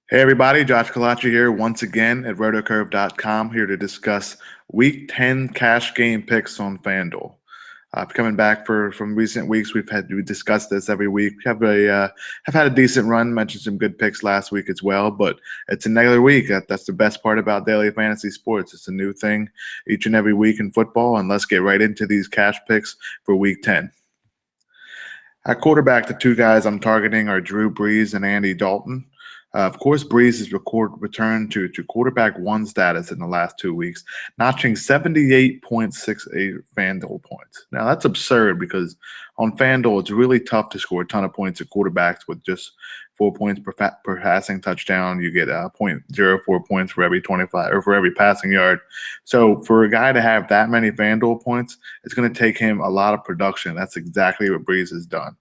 Hey everybody, Josh Collacchi here once again at RotoCurve.com, here to discuss Week 10 cash game picks on FanDuel. Coming back from recent weeks, we discussed this every week. We have had a decent run. Mentioned some good picks last week as well, but it's another week. That's the best part about daily fantasy sports. It's a new thing each and every week in football, and let's get right into these cash picks for Week 10. At quarterback, the two guys I'm targeting are Drew Brees and Andy Dalton. Of course, Brees has returned to quarterback one status in the last 2 weeks, notching 78.68 FanDuel points. Now, that's absurd because on FanDuel, it's really tough to score a ton of points at quarterbacks with just 4 points per passing touchdown. You get 0.04 points for every 25 or for every passing yard. So for a guy to have that many FanDuel points, it's going to take him a lot of production. That's exactly what Brees has done.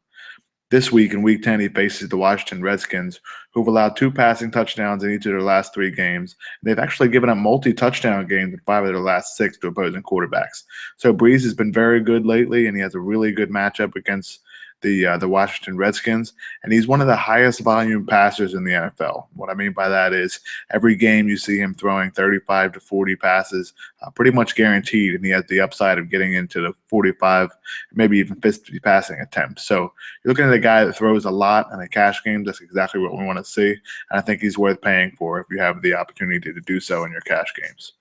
This week, in Week 10, he faces the Washington Redskins, who've allowed 2 passing touchdowns in each of their last 3 games. They've actually given up multi-touchdown games in 5 of their last 6 to opposing quarterbacks. So Brees has been very good lately, and he has a really good matchup against the Washington Redskins, and he's one of the highest volume passers in the NFL. What I mean by that is every game you see him throwing 35 to 40 passes, pretty much guaranteed, and he has the upside of getting into the 45, maybe even 50 passing attempts. So you're looking at a guy that throws a lot in a cash game. That's exactly what we want to see, and I think he's worth paying for if you have the opportunity to do so in your cash games.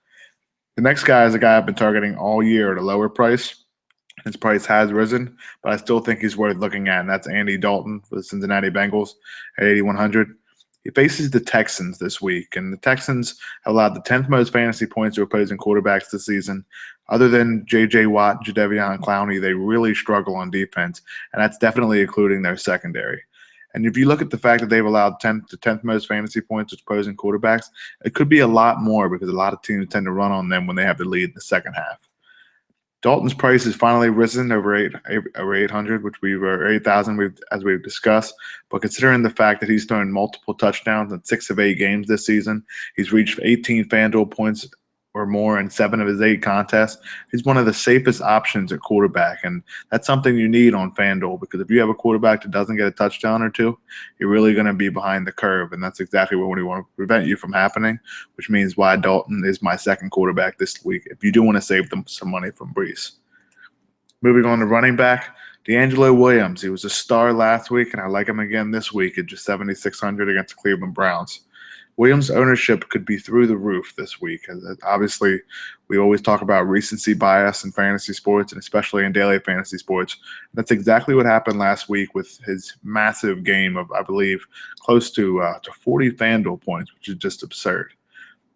The next guy is a guy I've been targeting all year at a lower price. His price has risen, but I still think he's worth looking at, and that's Andy Dalton for the Cincinnati Bengals at 8,100. He faces the Texans this week, and the Texans have allowed the 10th most fantasy points to opposing quarterbacks this season. Other than J.J. Watt, Jadeveon Clowney, they really struggle on defense, and that's definitely including their secondary. And if you look at the fact that they've allowed the 10th most fantasy points to opposing quarterbacks, it could be a lot more because a lot of teams tend to run on them when they have the lead in the second half. Dalton's price has finally risen over 800, which we were 8,000 as we've discussed. But considering the fact that he's thrown multiple touchdowns in 6 of 8 games this season, he's reached 18 FanDuel points or more in 7 of his 8 contests. He's one of the safest options at quarterback, and that's something you need on FanDuel because if you have a quarterback that doesn't get a touchdown or 2, you're really going to be behind the curve, and that's exactly what we want to prevent you from happening, which means why Dalton is my second quarterback this week if you do want to save them some money from Brees. Moving on to running back, D'Angelo Williams. He was a star last week, and I like him again this week at just 7,600 against the Cleveland Browns. Williams' ownership could be through the roof this week. Obviously, we always talk about recency bias in fantasy sports, and especially in daily fantasy sports. That's exactly what happened last week with his massive game of, I believe, close to 40 FanDuel points, which is just absurd.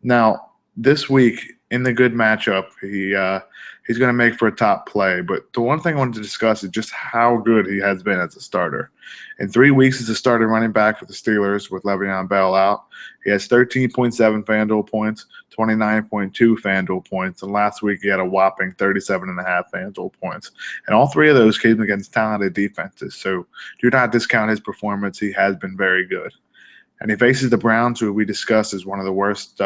Now, this week, in the good matchup, he's going to make for a top play. But the one thing I wanted to discuss is just how good he has been as a starter. In 3 weeks as a starting running back for the Steelers with Le'Veon Bell out, he has 13.7 FanDuel points, 29.2 FanDuel points, and last week he had a whopping 37.5 FanDuel points. And all 3 of those came against talented defenses. So do not discount his performance. He has been very good. And he faces the Browns, who we discussed as one of the worst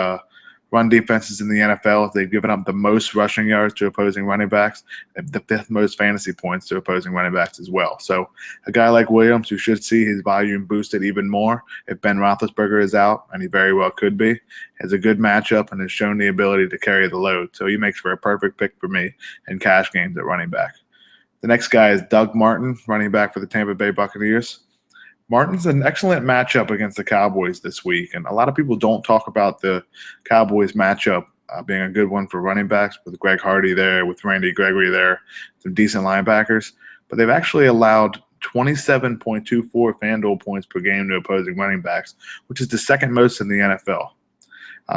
run defenses in the NFL. They've given up the most rushing yards to opposing running backs, and the 5th most fantasy points to opposing running backs as well. So a guy like Williams, who should see his volume boosted even more if Ben Roethlisberger is out, and he very well could be, has a good matchup and has shown the ability to carry the load. So he makes for a perfect pick for me in cash games at running back. The next guy is Doug Martin, running back for the Tampa Bay Buccaneers. Martin's an excellent matchup against the Cowboys this week, and a lot of people don't talk about the Cowboys matchup being a good one for running backs with Greg Hardy there, with Randy Gregory there, some decent linebackers. But they've actually allowed 27.24 FanDuel points per game to opposing running backs, which is the second most in the NFL.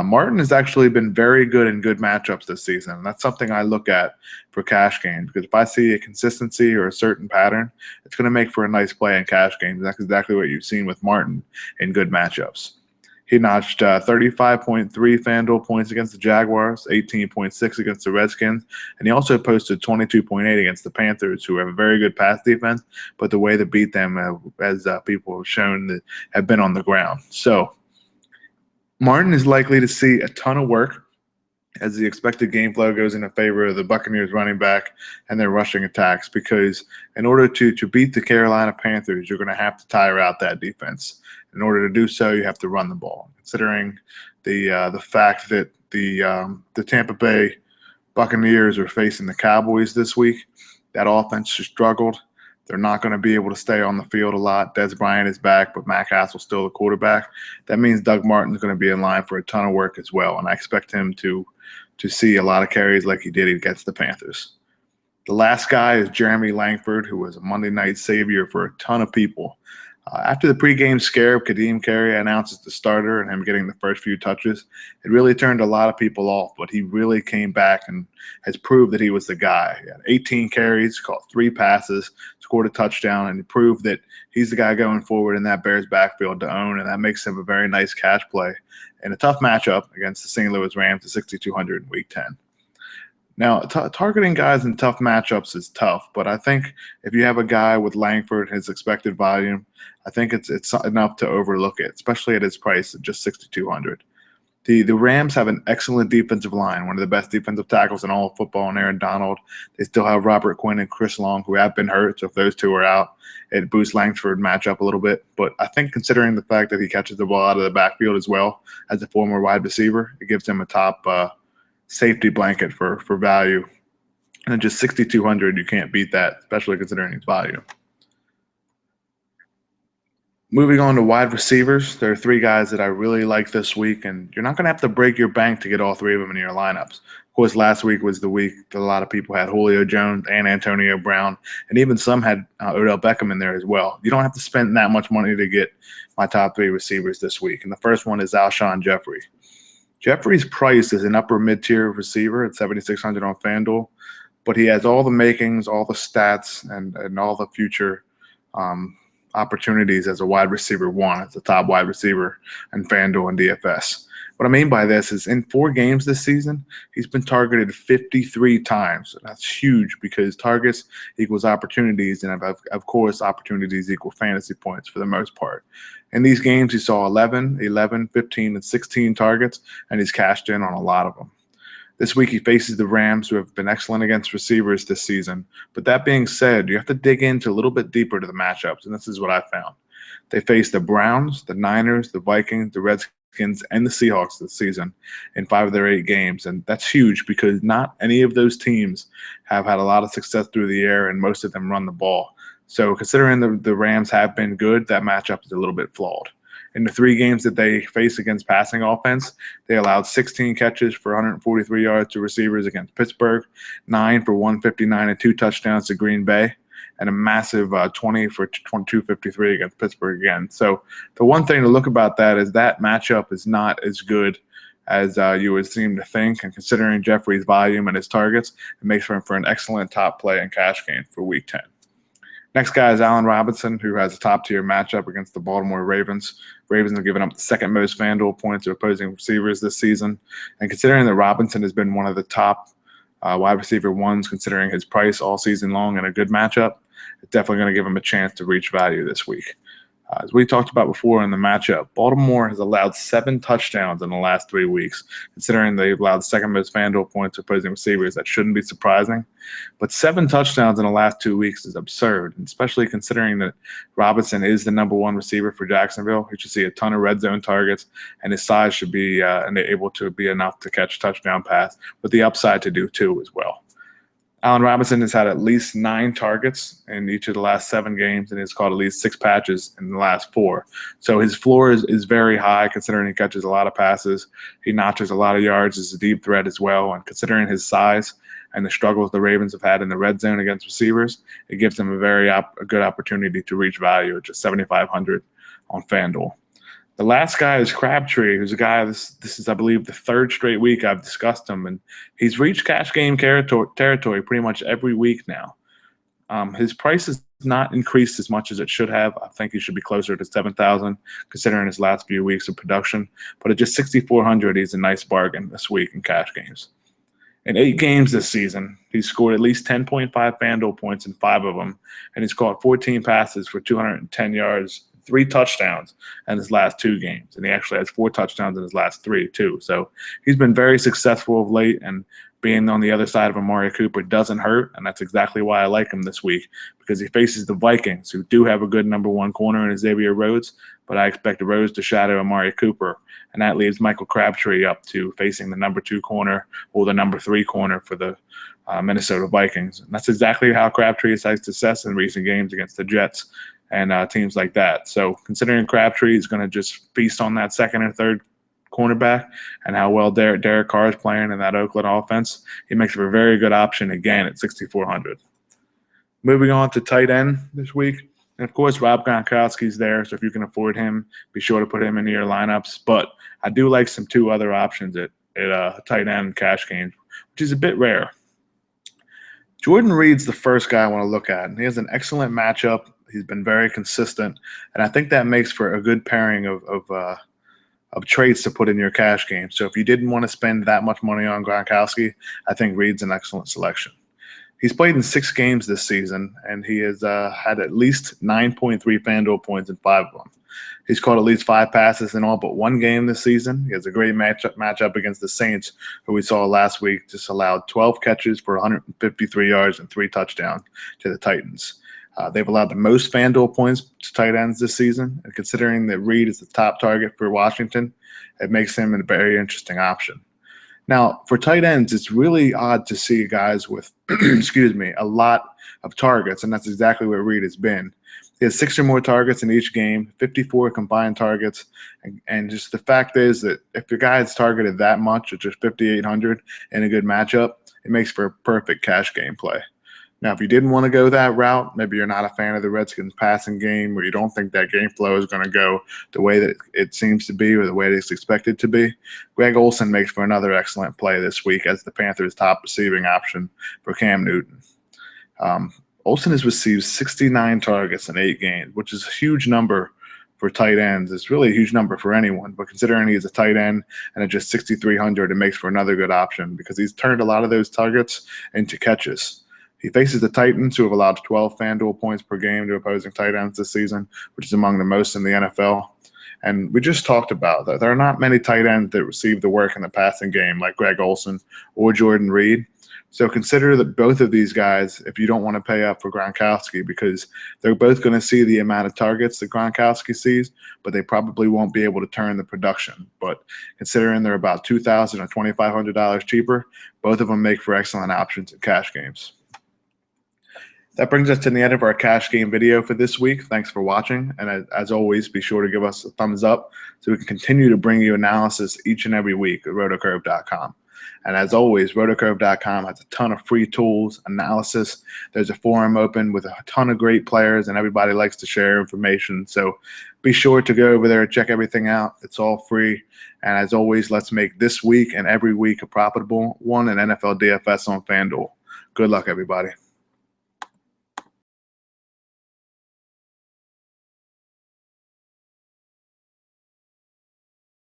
Martin has actually been very good in good matchups this season, and that's something I look at for cash games because if I see a consistency or a certain pattern, it's going to make for a nice play in cash games. That's exactly what you've seen with Martin in good matchups. He notched 35.3 FanDuel points against the Jaguars, 18.6 against the Redskins, and he also posted 22.8 against the Panthers, who have a very good pass defense, but the way to beat them, as people have shown, have been on the ground. So Martin is likely to see a ton of work as the expected game flow goes in favor of the Buccaneers running back and their rushing attacks, because in order to beat the Carolina Panthers, you're going to have to tire out that defense. In order to do so, you have to run the ball. Considering the fact that the Tampa Bay Buccaneers are facing the Cowboys this week, that offense just struggled. They're not going to be able to stay on the field a lot. Des Bryant is back, but Matt Castle's still the quarterback. That means Doug Martin's going to be in line for a ton of work as well, and I expect him to see a lot of carries like he did against the Panthers. The last guy is Jeremy Langford, who was a Monday night savior for a ton of people. After the pregame scare of Kadeem Carey announces the starter and him getting the first few touches, it really turned a lot of people off, but he really came back and has proved that he was the guy. He had 18 carries, caught 3 passes, scored a touchdown, and he proved that he's the guy going forward in that Bears backfield to own, and that makes him a very nice cash play in a tough matchup against the St. Louis Rams at 6,200 in Week 10. Now, targeting guys in tough matchups is tough, but I think if you have a guy with Langford, his expected volume, I think it's enough to overlook it, especially at his price at just 6,200. The Rams have an excellent defensive line, one of the best defensive tackles in all of football, and Aaron Donald. They still have Robert Quinn and Chris Long, who have been hurt, so if those two are out, it boosts Langford matchup a little bit. But I think considering the fact that he catches the ball out of the backfield as well as a former wide receiver, it gives him a top safety blanket for value. And at just 6,200, you can't beat that, especially considering his value. Moving on to wide receivers, there are 3 guys that I really like this week, and you're not going to have to break your bank to get all 3 of them in your lineups. Of course, last week was the week that a lot of people had Julio Jones and Antonio Brown, and even some had Odell Beckham in there as well. You don't have to spend that much money to get my top 3 receivers this week, and the first one is Alshon Jeffrey. Jeffrey's price is an upper mid-tier receiver at 7,600 on FanDuel, but he has all the makings, all the stats, and all the future opportunities as a wide receiver 1, as a top wide receiver in FanDuel and DFS. What I mean by this is in 4 games this season, he's been targeted 53 times. That's huge because targets equals opportunities, and of course, opportunities equal fantasy points for the most part. In these games, he saw 11, 11, 15, and 16 targets, and he's cashed in on a lot of them. This week, he faces the Rams, who have been excellent against receivers this season. But that being said, you have to dig into a little bit deeper to the matchups, and this is what I found. They face the Browns, the Niners, the Vikings, the Redskins, and the Seahawks this season in 5 of their 8 games. And that's huge because not any of those teams have had a lot of success through the air, and most of them run the ball. So considering the Rams have been good, that matchup is a little bit flawed. In the 3 games that they face against passing offense, they allowed 16 catches for 143 yards to receivers against Pittsburgh, 9 for 159 and 2 touchdowns to Green Bay, and a massive 20 for 253 against Pittsburgh again. So the one thing to look about that is that matchup is not as good as you would seem to think, and considering Jeffrey's volume and his targets, it makes for an excellent top play and cash game for Week 10. Next guy is Allen Robinson, who has a top-tier matchup against the Baltimore Ravens. Ravens have given up the second most FanDuel points to opposing receivers this season. And considering that Robinson has been one of the top wide receiver 1s, considering his price all season long and a good matchup, it's definitely going to give him a chance to reach value this week. As we talked about before in the matchup, Baltimore has allowed 7 touchdowns in the last 3 weeks. Considering they've allowed the second most FanDuel points to opposing receivers, that shouldn't be surprising. But 7 touchdowns in the last 2 weeks is absurd, especially considering that Robinson is the number 1 receiver for Jacksonville. He should see a ton of red zone targets, and his size should be able to be enough to catch a touchdown pass, with the upside to do 2 as well. Allen Robinson has had at least 9 targets in each of the last 7 games, and he's caught at least 6 patches in the last 4. So his floor is very high, considering he catches a lot of passes. He notches a lot of yards as a deep threat as well, and considering his size and the struggles the Ravens have had in the red zone against receivers, it gives them a good opportunity to reach value at just 7,500 on FanDuel. The last guy is Crabtree, who's a guy, this is, I believe, the 3rd straight week I've discussed him, and he's reached cash game territory pretty much every week now. His price has not increased as much as it should have. I think he should be closer to 7,000, considering his last few weeks of production. But at just 6,400, he's a nice bargain this week in cash games. In 8 games this season, he's scored at least 10.5 FanDuel points in 5 of them, and he's caught 14 passes for 210 yards, 3 touchdowns in his last 2 games, and he actually has 4 touchdowns in his last 3 too. So he's been very successful of late, and being on the other side of Amari Cooper doesn't hurt, and that's exactly why I like him this week, because he faces the Vikings, who do have a good number 1 corner in Xavier Rhodes, but I expect Rhodes to shadow Amari Cooper, and that leaves Michael Crabtree up to facing the number 2 corner or the number 3 corner for the Minnesota Vikings. And that's exactly how Crabtree has had success in recent games against the Jets and teams like that. So considering Crabtree is going to just feast on that second and third cornerback and how well Derek Carr is playing in that Oakland offense, he makes for a very good option again at 6,400. Moving on to tight end this week. And, of course, Rob Gronkowski's there, so if you can afford him, be sure to put him into your lineups. But I do like some 2 other options at tight end cash games, which is a bit rare. Jordan Reed's the first guy I want to look at, and he has an excellent matchup. He's been very consistent, and I think that makes for a good pairing of traits to put in your cash game. So if you didn't want to spend that much money on Gronkowski, I think Reed's an excellent selection. He's played in 6 games this season, and he has had at least 9.3 FanDuel points in 5 of them. He's caught at least 5 passes in all but 1 game this season. He has a great matchup against the Saints, who we saw last week just allowed 12 catches for 153 yards and 3 touchdowns to the Titans. They've allowed the most FanDuel points to tight ends this season, and considering that Reed is the top target for Washington, it makes him a very interesting option. Now, for tight ends, it's really odd to see guys with, a lot of targets, and that's exactly where Reed has been. He has 6 or more targets in each game, 54 combined targets, and just the fact is that if your guy is targeted that much, at just 5,800 in a good matchup, it makes for a perfect cash game play. Now, if you didn't want to go that route, maybe you're not a fan of the Redskins passing game, or you don't think that game flow is going to go the way that it seems to be or the way it's expected to be, Greg Olsen makes for another excellent play this week as the Panthers' top receiving option for Cam Newton. Olsen has received 69 targets in 8 games, which is a huge number for tight ends. It's really a huge number for anyone, but considering he's a tight end and at just 6,300, it makes for another good option because he's turned a lot of those targets into catches. He faces the Titans, who have allowed 12 FanDuel points per game to opposing tight ends this season, which is among the most in the NFL. And we just talked about that. There are not many tight ends that receive the work in the passing game like Greg Olsen or Jordan Reed. So consider that both of these guys, if you don't want to pay up for Gronkowski, because they're both going to see the amount of targets that Gronkowski sees, but they probably won't be able to turn the production. But considering they're about $2,000 or $2,500 cheaper, both of them make for excellent options in cash games. That brings us to the end of our cash game video for this week. Thanks for watching. And as always, be sure to give us a thumbs up so we can continue to bring you analysis each and every week at RotoCurve.com. And as always, RotoCurve.com has a ton of free tools, analysis. There's a forum open with a ton of great players, and everybody likes to share information. So be sure to go over there and check everything out. It's all free. And as always, let's make this week and every week a profitable one in NFL DFS on FanDuel. Good luck, everybody.